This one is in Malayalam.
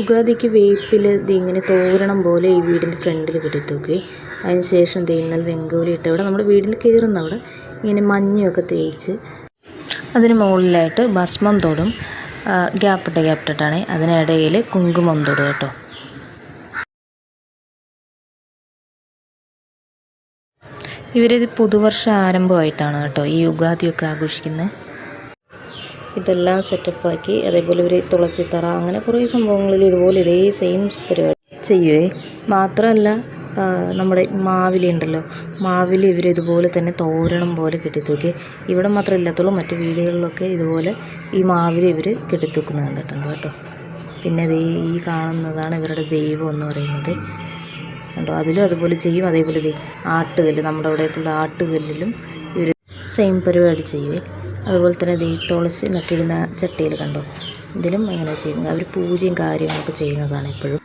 ഉഗാദിക്ക് വേപ്പിൽ ഇങ്ങനെ തോരണം പോലെ ഈ വീടിൻ്റെ ഫ്രണ്ടിൽ കെട്ടിത്തൂക്കി. അതിന് ശേഷം ഇന്നലെ രംഗോലി ഇട്ട് അവിടെ നമ്മുടെ വീട്ടിൽ കയറുന്ന അവിടെ ഇങ്ങനെ മഞ്ഞൊക്കെ തേച്ച് അതിന് മുകളിലായിട്ട് ഭസ്മം തൊടും. ഗ്യാപ്പിട്ടിട്ടാണ് അതിനിടയിൽ കുങ്കുമം തൊടും കേട്ടോ. ഇവരിത് പുതുവർഷ ആരംഭമായിട്ടാണ് കേട്ടോ ഈ യുഗാദിയൊക്കെ ആഘോഷിക്കുന്നത്. ഇതെല്ലാം സെറ്റപ്പാക്കി അതേപോലെ ഇവർ തുളസിത്തറ അങ്ങനെ കുറേ സംഭവങ്ങളിൽ ഇതുപോലെ ഇതേ സെയിം പരിപാടി ചെയ്യുവേ. മാത്രമല്ല നമ്മുടെ മാവിലി ഉണ്ടല്ലോ, മാവിലി ഇവർ ഇതുപോലെ തന്നെ തോരണം പോലെ കെട്ടിത്തൂക്കി. ഇവിടെ മാത്രമേ ഇല്ലാത്തുള്ളൂ, മറ്റു വീടുകളിലൊക്കെ ഇതുപോലെ ഈ മാവിലി ഇവർ കെട്ടിത്തൂക്കുന്നത് കണ്ടിട്ടുണ്ട് കേട്ടോ. പിന്നെ ഈ കാണുന്നതാണ് ഇവരുടെ ദൈവം എന്ന് പറയുന്നത് കണ്ടോ. അതിലും അതുപോലെ ചെയ്യും. അതേപോലെ ആട്ടുകല്ല്, നമ്മുടെ അവിടേക്കുള്ള ആട്ടുകല്ലിലും ഇവർ സെയിം പരിപാടി ചെയ്യുവേ. അതുപോലെ തന്നെ തുളസി നട്ടിരുന്ന ചട്ടിയിൽ കണ്ടോ, ഇതിലും അങ്ങനെ ചെയ്യും. അവർ പൂജയും കാര്യങ്ങളൊക്കെ ചെയ്യുന്നതാണ് എപ്പോഴും.